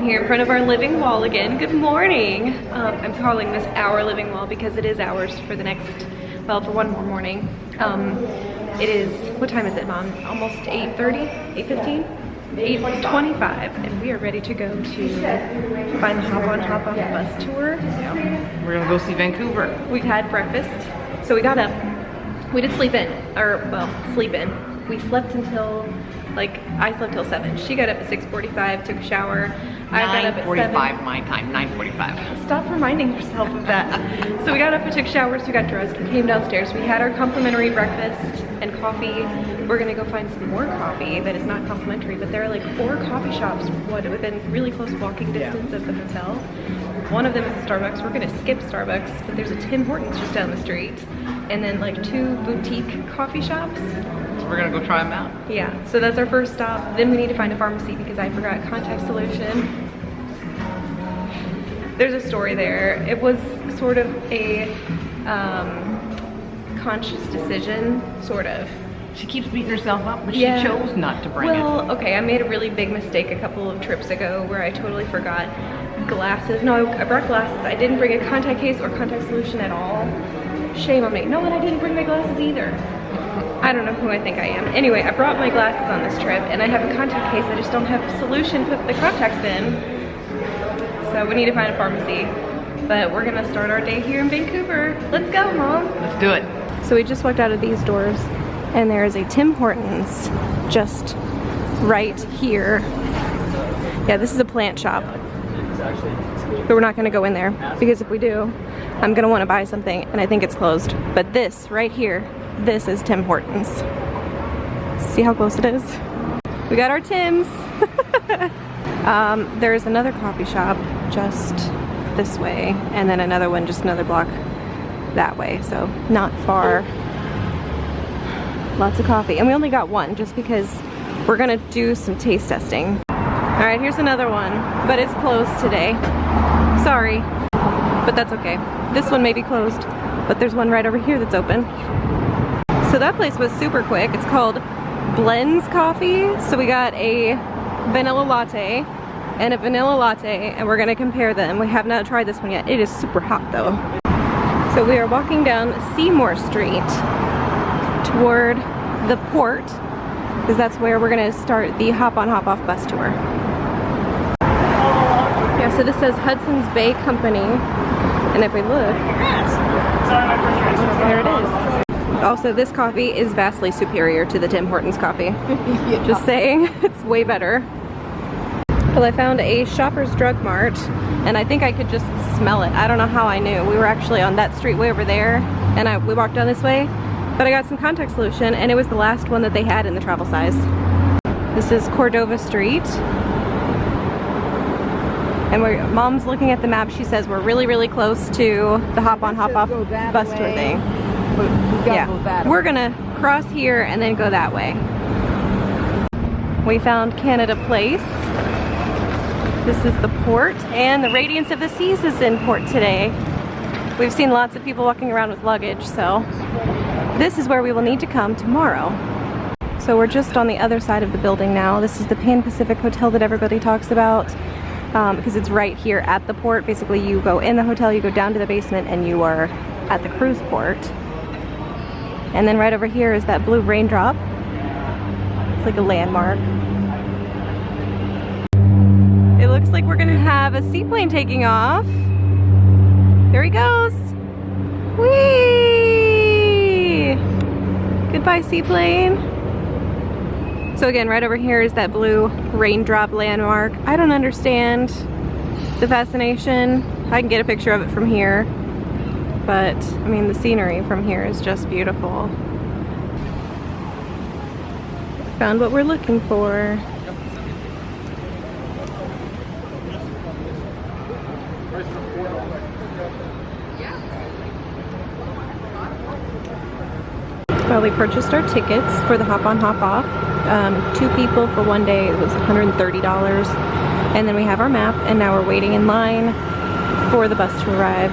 I'm here in front of our living wall again. Good morning. I'm calling this our living wall because it is ours for the next, well, for one more morning. It is, what time is it, Mom? Almost 8:30, 8:15? 8:25, and we are ready to go to find the hop on hop off bus tour. Yeah. We're gonna go see Vancouver. We had breakfast, so we got up. We did sleep in, or well, sleep in. We slept until, like, I slept till 7. She got up at 6:45, took a shower. I got up at 9:45 my time, 9:45. Stop reminding yourself of that. So we got up, we took showers, we got dressed, we came downstairs. We had our complimentary breakfast and coffee. We're gonna go find some more coffee that is not complimentary, but there are like 4 coffee shops within really close walking distance of the hotel. One of them is a Starbucks. We're gonna skip Starbucks, but there's a Tim Hortons just down the street. And then like 2 boutique coffee shops. So we're gonna go try them out. Yeah, so that's our first stop. Then we need to find a pharmacy because I forgot contact solution. There's a story there. It was sort of a conscious decision, sort of. She keeps beating herself up, but Yeah. she chose not to bring it. Well, okay, I made a really big mistake a couple of trips ago where I totally forgot glasses. No, I brought glasses. I didn't bring a contact case or contact solution at all. Shame on me. No, and I didn't bring my glasses either. I don't know who I think I am. Anyway, I brought my glasses on this trip and I have a contact case. I just don't have a solution to put the contacts in. So we need to find a pharmacy. But we're gonna start our day here in Vancouver. Let's go, Mom. Let's do it. So we just walked out of these doors and there is a Tim Hortons just right here. Yeah, this is a plant shop. But we're not gonna go in there because if we do, I'm gonna wanna buy something and I think it's closed. But this right here, this is Tim Hortons. See how close it is? We got our Tims. There's another coffee shop just this way and then another one just another block that way, so not far. Lots of coffee, and we only got one just because we're gonna do some taste testing. All right, here's another one, but it's closed today. Sorry, but that's okay. This one may be closed, but there's one right over here that's open. So that place was super quick. It's called Blends Coffee. So we got a vanilla latte and a vanilla latte, and we're gonna compare them. We have not tried this one yet. It is super hot though. So we are walking down Seymour Street toward the port, because that's where we're gonna start the hop on hop off bus tour. Yeah, so this says Hudson's Bay Company, and if we look, there it is. Also, this coffee is vastly superior to the Tim Hortons coffee. Yeah. Just saying, it's way better. Well, I found a Shoppers Drug Mart, and I think I could just smell it. I don't know how I knew. We were actually on that street way over there, and we walked down this way, but I got some contact solution, and it was the last one that they had in the travel size. This is Cordova Street. And Mom's looking at the map. She says we're really, really close to the hop on, hop off bus tour thing. Yeah, we're gonna cross here and then go that way. We found Canada Place. This is the port, and the Radiance of the Seas is in port today. We've seen lots of people walking around with luggage, so this is where we will need to come tomorrow. So we're just on the other side of the building now. This is the Pan Pacific Hotel that everybody talks about. Because it's right here at the port. Basically, you go in the hotel, you go down to the basement, and you are at the cruise port. And then right over here is that blue raindrop. It's like a landmark. It looks like we're gonna have a seaplane taking off. There he goes. Whee! Goodbye, seaplane. So again, right over here is that blue raindrop landmark. I don't understand the fascination. I can get a picture of it from here, but I mean, the scenery from here is just beautiful. Found what we're looking for. Well, we purchased our tickets for the hop on hop off. 2 people for one day, it was $130. And then we have our map, and now we're waiting in line for the bus to arrive.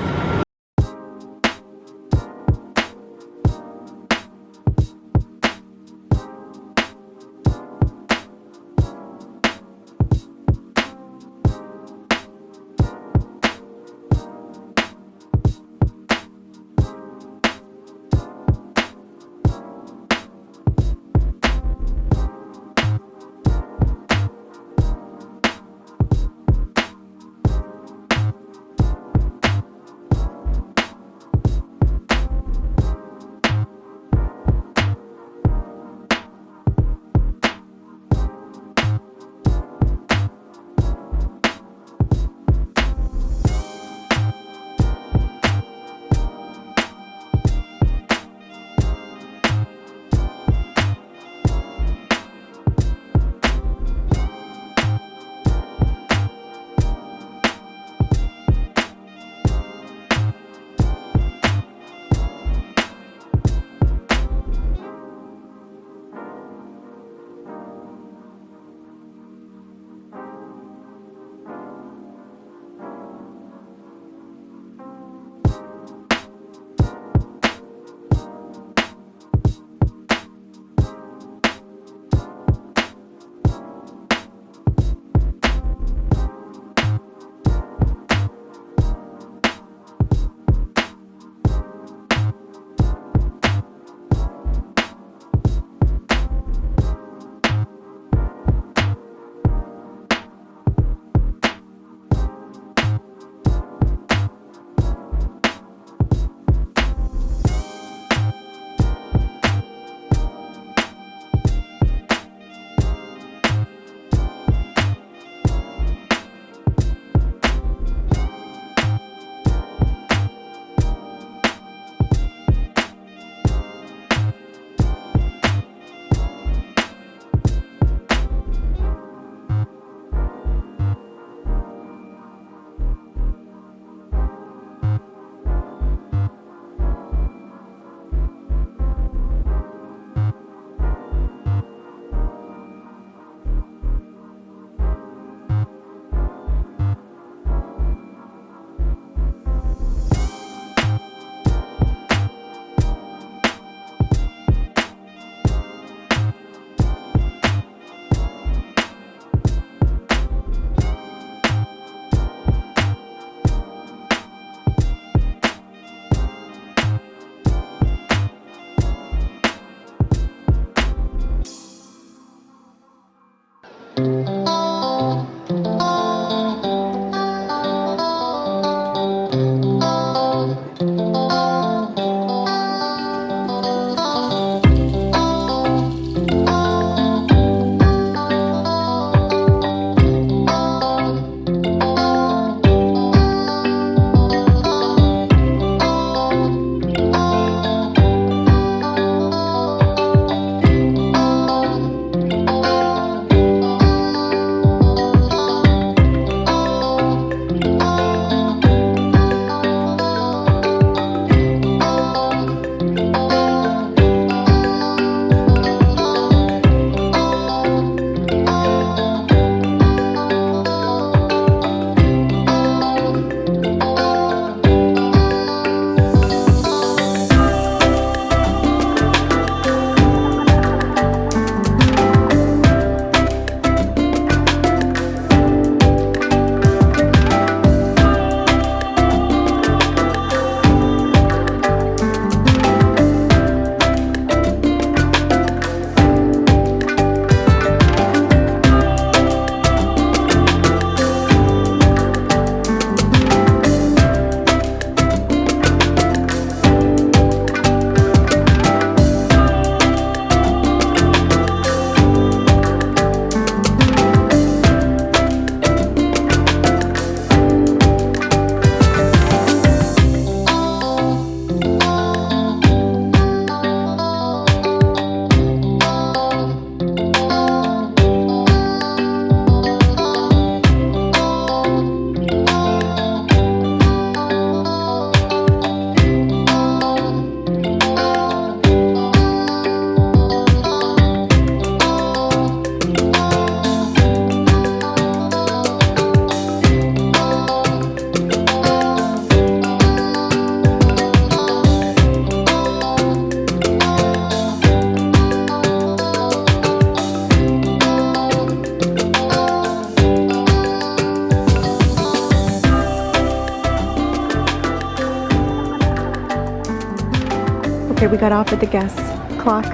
Okay, we got off at the gas clock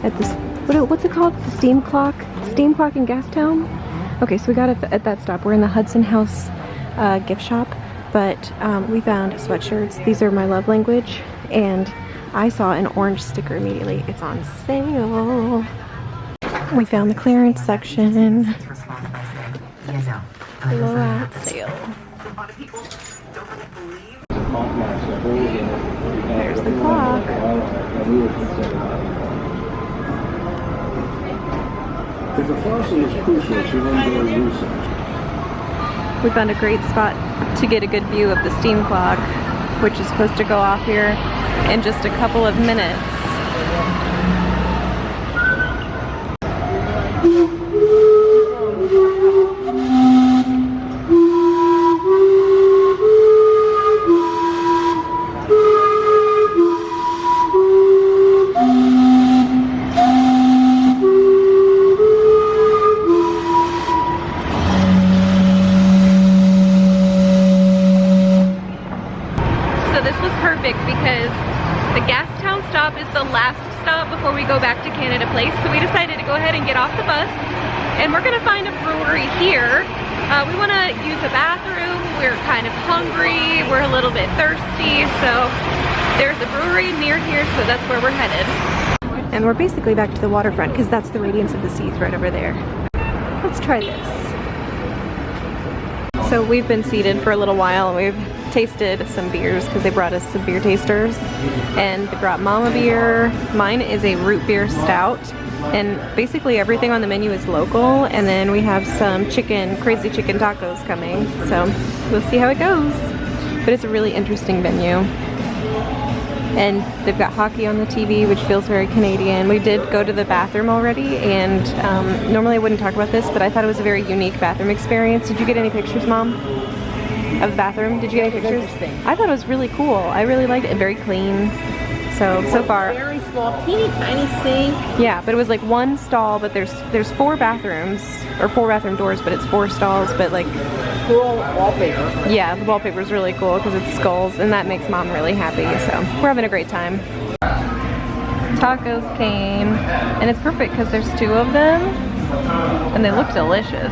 at this, what's it called? The steam clock? Steam clock in Gastown? Okay, so we got at that stop. We're in the Hudson House gift shop, but we found sweatshirts. These are my love language, and I saw an orange sticker immediately. It's on sale. We found the clearance section. Blowout sale. There's the clock. If a fossil is crucial to ongoing research. We found a great spot to get a good view of the steam clock, which is supposed to go off here in just a couple of minutes. Because the Gastown stop is the last stop before we go back to Canada Place, so we decided to go ahead and get off the bus, and we're gonna find a brewery here. We want to use a bathroom. We're kind of hungry, we're a little bit thirsty, so there's a brewery near here, so that's where we're headed. And we're basically back to the waterfront because that's the Radiance of the Seas right over there. Let's try this. So we've been seated for a little while, and we've tasted some beers because they brought us some beer tasters, and they brought Mama beer. Mine is a root beer stout, and basically everything on the menu is local. And then we have some crazy chicken tacos coming, so we'll see how it goes. But it's a really interesting venue, and they've got hockey on the TV, which feels very Canadian. We did go to the bathroom already, and normally I wouldn't talk about this, but I thought it was a very unique bathroom experience. Did you get any pictures, Mom? Of the bathroom? Did you get any pictures? I thought it was really cool. I really liked it. Very clean. So far. Very small, teeny tiny sink. Yeah, but it was like one stall, but there's 4 bathrooms, or 4 bathroom doors, but it's 4 stalls, but like Cool wallpaper. Yeah, the wallpaper is really cool because it's skulls, and that makes Mom really happy. So we're having a great time. Tacos came, and it's perfect because there's 2 of them, and they look delicious.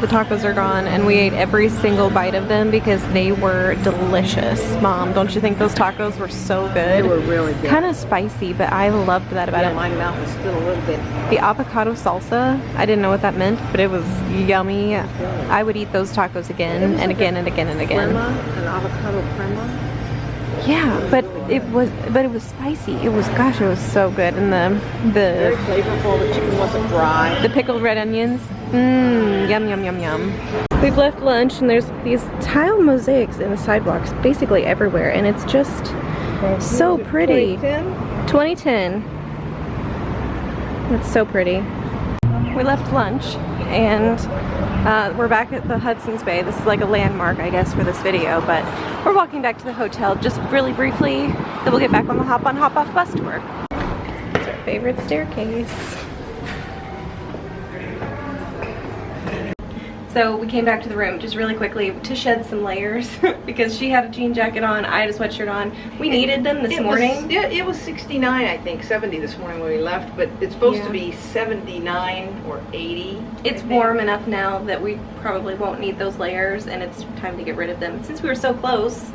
The tacos are gone, and we ate every single bite of them because they were delicious. Mom, don't you think those tacos were so good? They were really good. Kind of spicy, but I loved that about it. My mouth is still a little bit. The avocado salsa, I didn't know what that meant, but it was yummy. I would eat those tacos again and again and again and again. Crema, an avocado crema. Yeah, but it was spicy. It was, gosh, it was so good. And Very flavorful. The chicken wasn't dry. the pickled red onions. Mmm, yum, yum, yum, yum. We've left lunch, and there's these tile mosaics in the sidewalks basically everywhere, and it's just so pretty. 2010. It's so pretty. We left lunch, and we're back at the Hudson's Bay. This is like a landmark, I guess, for this video, but we're walking back to the hotel just really briefly, then we'll get back on the hop-on, hop-off bus tour. It's our favorite staircase. So we came back to the room just really quickly to shed some layers because she had a jean jacket on, I had a sweatshirt on. We needed them this morning. It was 69, I think, 70 this morning when we left, but it's supposed to be 79 or 80. It's warm enough now that we probably won't need those layers, and it's time to get rid of them. Since we were so close,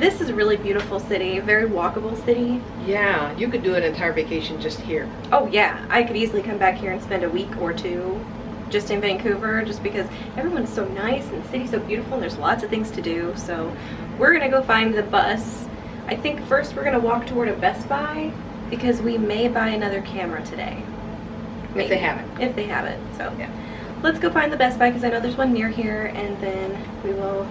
this is a really beautiful city, a very walkable city. Yeah, you could do an entire vacation just here. Oh yeah, I could easily come back here and spend a week or 2 just in Vancouver, just because everyone's so nice and the city's so beautiful and there's lots of things to do. So we're gonna go find the bus. I think first we're gonna walk toward a Best Buy because we may buy another camera today. Maybe. If they have it. If they have it, so. Yeah. Let's go find the Best Buy because I know there's one near here, and then we will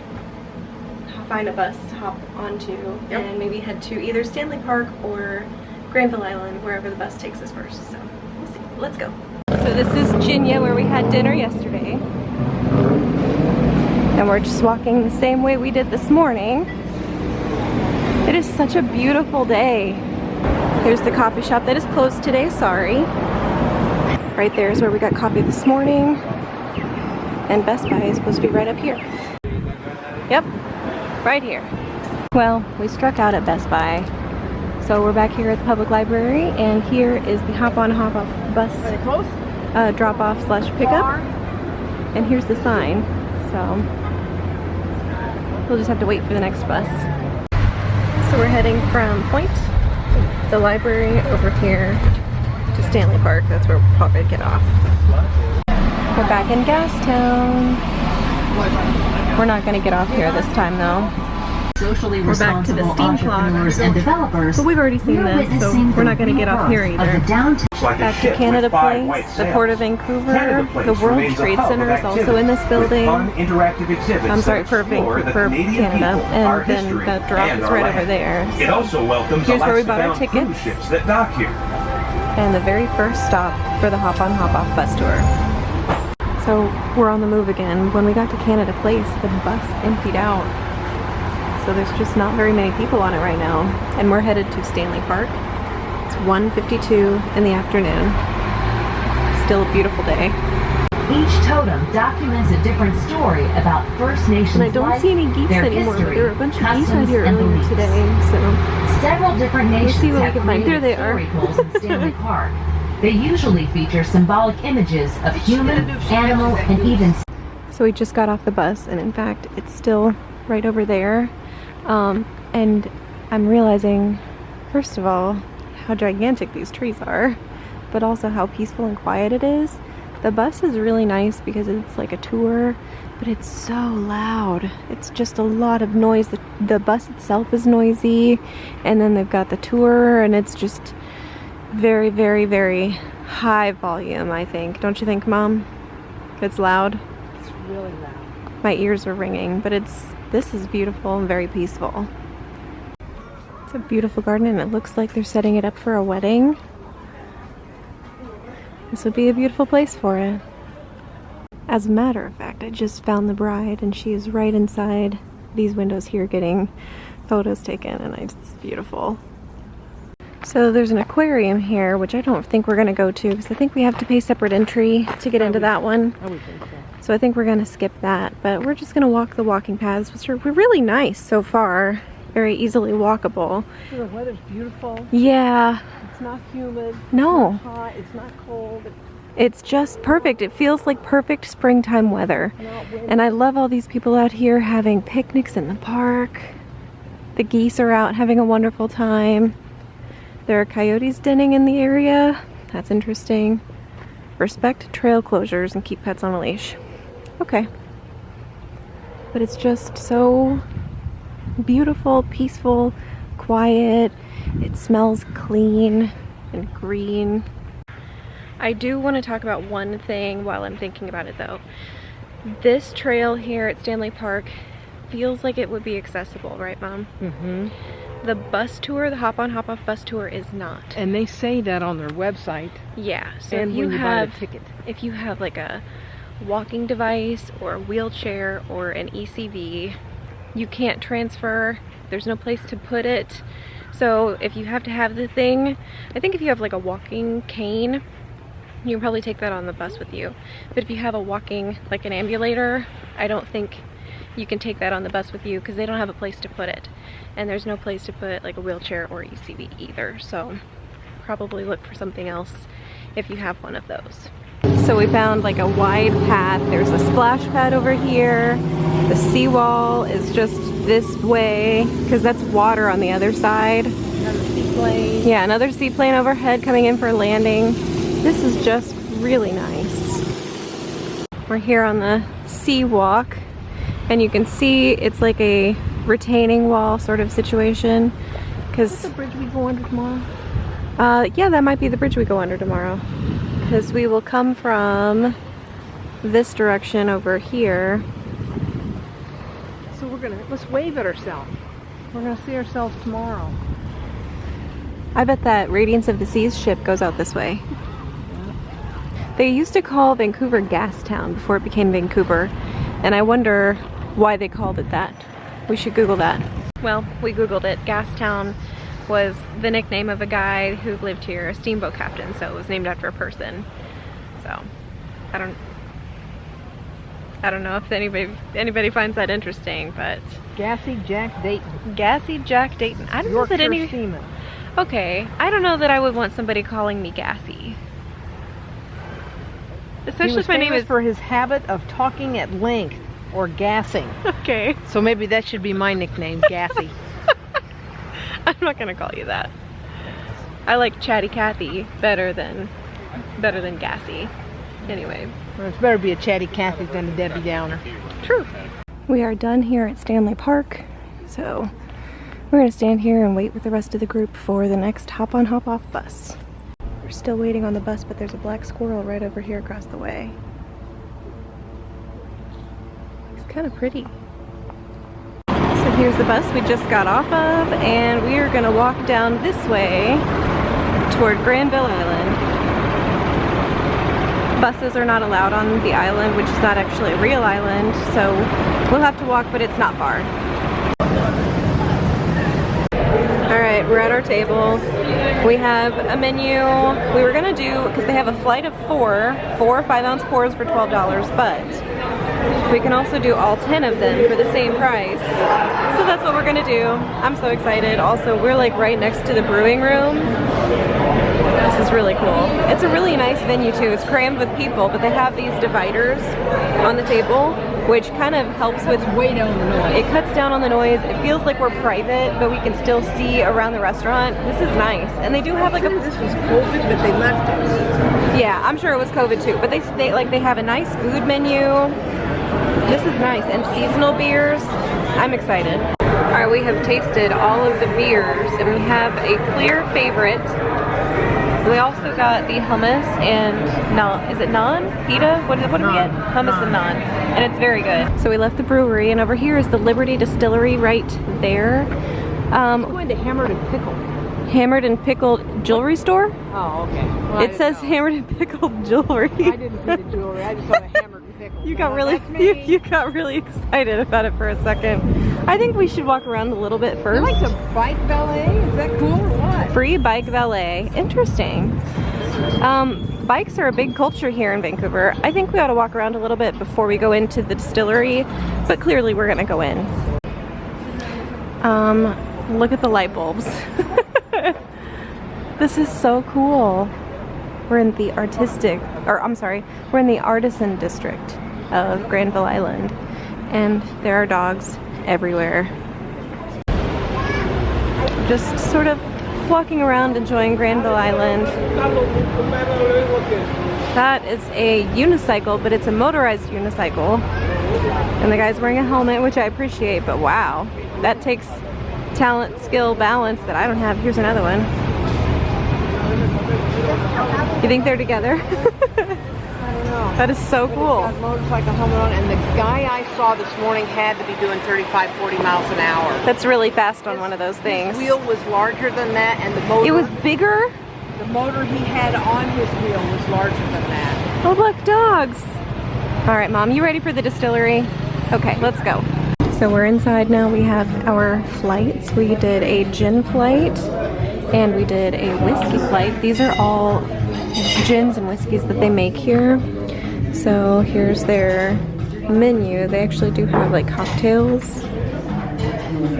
find a bus to hop onto and maybe head to either Stanley Park or Granville Island, wherever the bus takes us first. So we'll see. Let's go. So this is Ginya, where we had dinner yesterday. And we're just walking the same way we did this morning. It is such a beautiful day. Here's the coffee shop that is closed today, sorry. Right there is where we got coffee this morning. And Best Buy is supposed to be right up here. Yep, right here. Well, we struck out at Best Buy. So we're back here at the public library, and here is the hop-on, hop-off bus drop-off / pickup. And here's the sign, so we'll just have to wait for the next bus. So we're heading from Point, the library, over here to Stanley Park. That's where we'll probably get off. We're back in Gastown. We're not going to get off here this time though. Socially We're back to the steam clock, and developers, but we've already seen this, so we're not going to get off here either. Back to Canada Place, the Port of Vancouver, the World Trade Center is also in this building. I'm sorry, for Canada, and then the drop is right over there. So it also welcomes here's where we bought our tickets, that dock here. and the very first stop for the hop-on, hop-off bus tour. So we're on the move again. When we got to Canada Place, the bus emptied out. So there's just not very many people on it right now. And we're headed to Stanley Park. It's 1:52 in the afternoon. Still a beautiful day. Each totem documents a different story about First Nations And I don't life, see any geese their anymore, but history, there were a bunch of geese out customs, here and earlier beliefs. today. So Several different Let's nations see what we have can find. Here created they are. story poles in Stanley Park. They usually feature symbolic images of human, animal, and even... So we just got off the bus, and in fact, it's still right over there. And I'm realizing, first of all, how gigantic these trees are, but also how peaceful and quiet it is. The bus is really nice because it's like a tour, but it's so loud. It's just a lot of noise. The bus itself is noisy, and then they've got the tour, and it's just very, very, very high volume, I think. Don't you think, Mom? It's loud? It's really loud. My ears are ringing, but this is beautiful and very peaceful. It's a beautiful garden, and it looks like they're setting it up for a wedding. This would be a beautiful place for it. As a matter of fact, I just found the bride, and she is right inside these windows here getting photos taken, and it's beautiful. So there's an aquarium here, which I don't think we're going to go to because I think we have to pay separate entry to get into that one. I would think so. So I think we're going to skip that, but we're just going to walk the walking paths, which are really nice so far. Very easily walkable. The weather's beautiful. Yeah. It's not humid. No. It's not hot. It's not cold. It's just perfect. It feels like perfect springtime weather. And I love all these people out here having picnics in the park. The geese are out having a wonderful time. There are coyotes denning in the area. That's interesting. Respect trail closures and keep pets on a leash. Okay. But it's just so beautiful, peaceful, quiet. It smells clean and green. I do want to talk about one thing while I'm thinking about it though. This trail here at Stanley Park feels like it would be accessible, right, Mom? Mm-hmm. The bus tour, the hop-on, hop-off bus tour is not. And they say that on their website. Yeah, so And if you when you buy the ticket. if you have like a walking device or a wheelchair or an ECV, you can't transfer. There's no place to put it. So if you have to have the thing, I think if you have like a walking cane, you can probably take that on the bus with you. But if you have a walking, like an ambulator, I don't think you can take that on the bus with you because they don't have a place to put it. And there's no place to put like a wheelchair or ECV either. So probably look for something else if you have one of those. So we found like a wide path. There's a splash pad over here. The seawall is just this way because that's water on the other side. Another seaplane. Yeah, another seaplane overhead coming in for landing. This is just really nice. We're here on the sea walk, and you can see it's like a retaining wall sort of situation. Because the bridge we go under tomorrow? yeah, that might be the bridge we go under tomorrow. Because we will come from this direction over here. So let's wave at ourselves. We're gonna see ourselves tomorrow. I bet that Radiance of the Seas ship goes out this way. They used to call Vancouver Gastown before it became Vancouver, and I wonder why they called it that. We should Google that. Well, we Googled it. Gastown was the nickname of a guy who lived here, a steamboat captain, so it was named after a person. So, I don't know if anybody finds that interesting, but Gassy Jack Dayton. Gassy Jack Dayton. I don't know that Yorkshire seaman. Okay, I don't know that I would want somebody calling me gassy. Especially if my name is... for his habit of talking at length or gassing. Okay. So maybe that should be my nickname, Gassy. I'm not gonna call you that. I like Chatty Cathy better than gassy. Anyway. Well, it's better be a Chatty Cathy than a Debbie Downer. True. We are done here at Stanley Park, so we're gonna stand here and wait with the rest of the group for the next hop on hop off bus. We're still waiting on the bus, but there's a black squirrel right over here across the way. It's kind of pretty. So here's the bus we just got off of, and we are gonna walk down this way toward Granville Island. Buses are not allowed on the island, which is not actually a real island, so we'll have to walk, but it's not far. Alright, we're at our table. We have a menu. We were gonna do, because they have a flight of four 5-ounce pours for $12, but we can also do all 10 of them for the same price. So that's what we're gonna do. I'm so excited. Also, we're like right next to the brewing room. This is really cool. It's a really nice venue too. It's crammed with people, but they have these dividers on the table, which kind of helps with way down the noise. It cuts down on the noise. It feels like we're private, but we can still see around the restaurant. This is nice. And they do have like a... This was COVID, but they left us. Yeah, I'm sure it was COVID too, but they have a nice food menu. This is nice. And seasonal beers. I'm excited. Alright, we have tasted all of the beers, and we have a clear favorite. We also got the hummus and naan. Is it naan? Pita? What did we get? Hummus and naan. And it's very good. So we left the brewery, and over here is the Liberty Distillery right there. Let's go into Hammered and Pickled. Hammered and Pickled Jewelry Store? Oh, okay. Well, it says Hammered and Pickled Jewelry. I didn't see the jewelry. I just saw the Hammered and Pickled. You got you got really excited about it for a second. I think we should walk around a little bit first. Like a bike valet? Is that cool or what? Free bike valet. Interesting. Bikes are a big culture here in Vancouver. I think we ought to walk around a little bit before we go into the distillery, but clearly we're gonna go in. Look at the light bulbs. This is so cool. We're in the we're in the artisan district of Granville Island, and there are dogs everywhere. Just sort of walking around enjoying Granville Island. That is a unicycle, but it's a motorized unicycle. And the guy's wearing a helmet, which I appreciate, but wow. That takes talent, skill, balance that I don't have. Here's another one. You think they're together? I don't know. That is so cool. Got a motorcycle helmet on, and the guy I saw this morning had to be doing 35, 40 miles an hour. That's really fast on one of those things. His wheel was larger than that, and the motor... It was bigger? The motor he had on his wheel was larger than that. Oh look, dogs! Alright Mom, you ready for the distillery? Okay, let's go. So we're inside now. We have our flights. We did a gin flight, and we did a whiskey flight. These are all gins and whiskeys that they make here. So here's their menu. They actually do have like cocktails,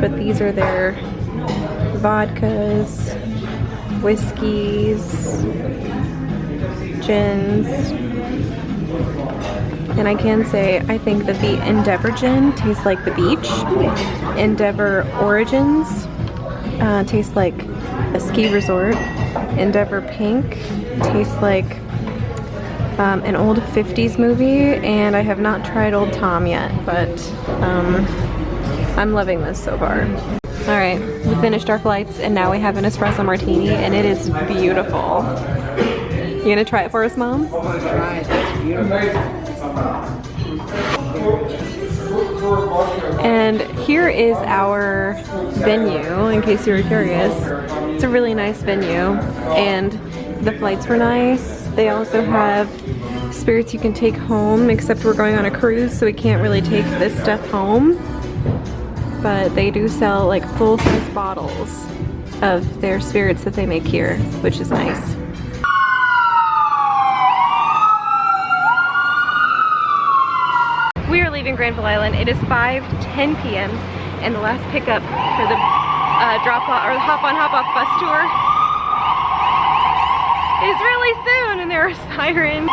but these are their vodkas, whiskeys, gins. And I can say, I think that the Endeavor gin tastes like the beach. Endeavor Origins tastes like a ski resort. Endeavor Pink tastes like an old 50s movie, and I have not tried Old Tom yet, but I'm loving this so far. Alright, we finished our flights, and now we have an espresso martini, and it is beautiful. You gonna try it for us, Mom? Oh, that's right. That's beautiful. And here is our venue, in case you were curious. It's a really nice venue, and the flights were nice. They also have spirits you can take home, except we're going on a cruise, so we can't really take this stuff home. But they do sell like full-size bottles of their spirits that they make here, which is nice. We are leaving Granville Island. It is 5:10 p.m. and the last pickup for the drop-off or the hop-on-hop-off bus tour is really soon, and there are sirens.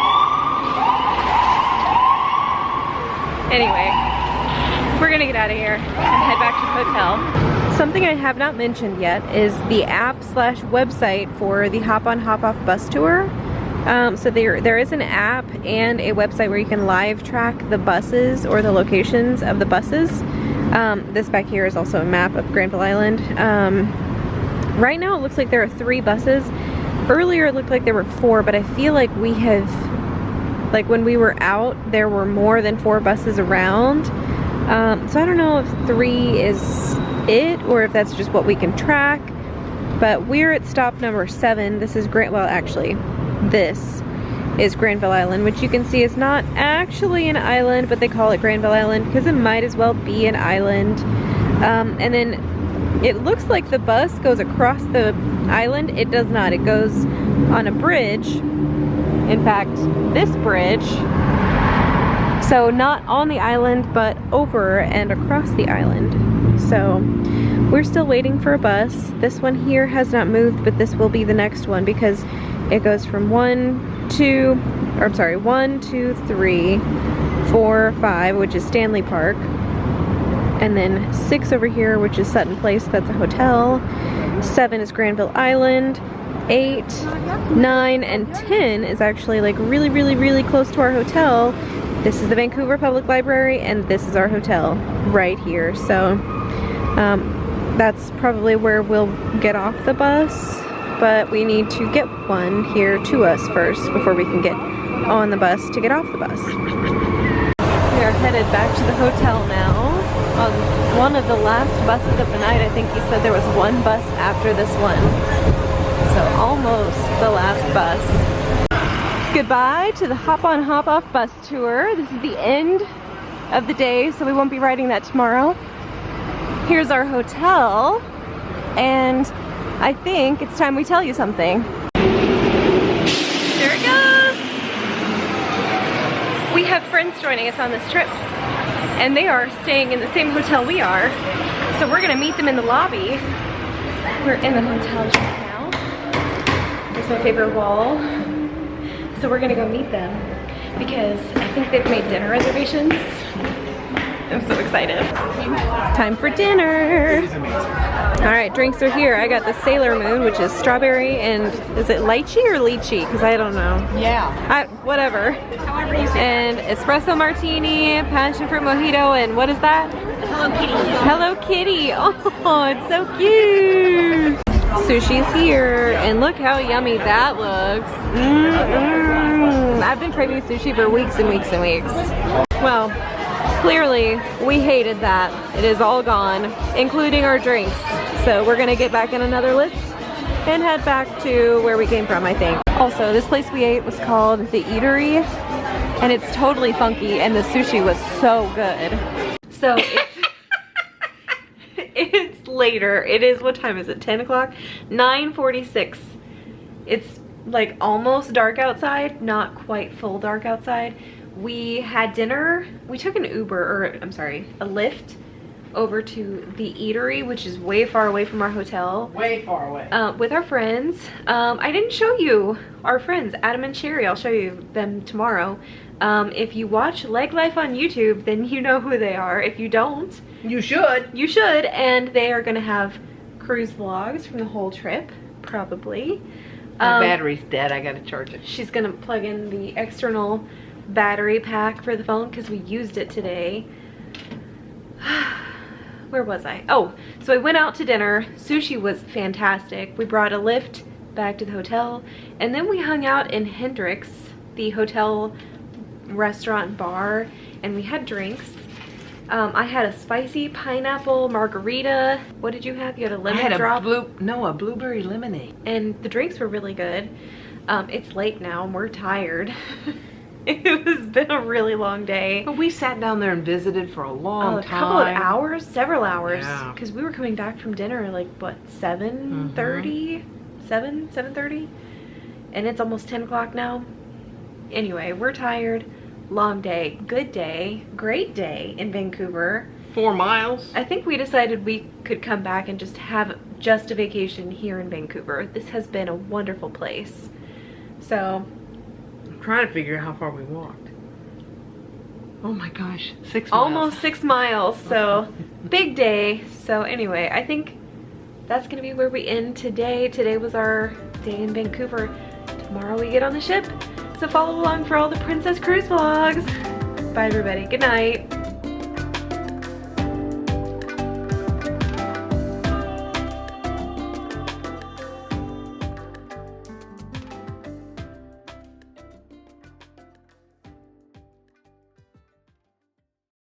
Anyway, we're gonna get out of here and head back to the hotel. Something I have not mentioned yet is the app / website for the hop-on-hop-off bus tour. So there is an app and a website where you can live track the buses or the locations of the buses. This back here is also a map of Granville Island. Right now it looks like there are 3 buses. Earlier it looked like there were 4, but I feel like we have, like when we were out, there were more than 4 buses around. So I don't know if 3 is it or if that's just what we can track. But we're at stop number 7. This is this is Granville Island, which you can see is not actually an island, but they call it Granville Island because it might as well be an island. And then it looks like the bus goes across the island. It does not. It goes on a bridge. In fact, this bridge. So not on the island, but over and across the island. So we're still waiting for a bus. This one here has not moved, but this will be the next one because it goes from 1, 2, 3, 4, 5, which is Stanley Park. And then 6 over here, which is Sutton Place, that's a hotel. 7 is Granville Island. 8, 9, and 10 is actually like really, really, really close to our hotel. This is the Vancouver Public Library, and this is our hotel right here. So that's probably where we'll get off the bus, but we need to get one here to us first before we can get on the bus to get off the bus. We are headed back to the hotel now. On one of the last buses of the night, I think he said there was 1 bus after this one. So almost the last bus. Goodbye to the hop-on-hop-off bus tour. This is the end of the day, so we won't be riding that tomorrow. Here's our hotel, and I think it's time we tell you something. There it goes! We have friends joining us on this trip, and they are staying in the same hotel we are, so we're gonna meet them in the lobby. We're in the hotel just now. There's my favorite wall. So we're gonna go meet them because I think they've made dinner reservations. I'm so excited. Time for dinner. All right, drinks are here. I got the Sailor Moon, which is strawberry and is it lychee or lychee? Because I don't know. Yeah. Whatever. However you say. And espresso martini, passion fruit mojito, and what is that? Hello Kitty. Hello Kitty. Oh, it's so cute. Sushi's here, and look how yummy that looks. I've been craving sushi for weeks and weeks and weeks. Well, clearly we hated that. It is all gone, including our drinks. So we're gonna get back in another lift and head back to where we came from, I think. Also, this place we ate was called The Eatery, and it's totally funky, and the sushi was so good. So it's later. It is, what time is it? 10 o'clock? 9:46. It's like almost dark outside, not quite full dark outside. We had dinner. We took an Uber, or I'm sorry, a Lyft over to The Eatery, which is way far away from our hotel. Way far away. With our friends. I didn't show you our friends, Adam and Sherry. I'll show you them tomorrow. If you watch Leg Life on YouTube, then you know who they are. If you don't, You should. you should, and they are gonna have cruise vlogs from the whole trip, probably. My battery's dead, I gotta charge it. She's gonna plug in the external battery pack for the phone because we used it today. Where was I? Oh, so I went out to dinner. Sushi was fantastic. We brought a Lyft back to the hotel, and then we hung out in Hendrick's, the hotel restaurant bar, and we had drinks. I had a spicy pineapple margarita. What did you have? You had a lemon drop? A blueberry lemonade. And the drinks were really good. It's late now and we're tired. It has been a really long day. But we sat down there and visited for a long time. A couple of hours, several hours. Yeah. Because we were coming back from dinner like, what, 7:30? 7:30? And it's almost 10 o'clock now. Anyway, we're tired. Long day, good day, great day in Vancouver. 4 miles. I think we decided we could come back and just have just a vacation here in Vancouver. This has been a wonderful place. So I'm trying to figure out how far we walked. Oh my gosh, 6 miles. almost 6 miles, so big day. So anyway, I think that's gonna be where we end today. Today was our day in Vancouver. Tomorrow we get on the ship. So follow along for all the Princess Cruise vlogs. Bye everybody, good night.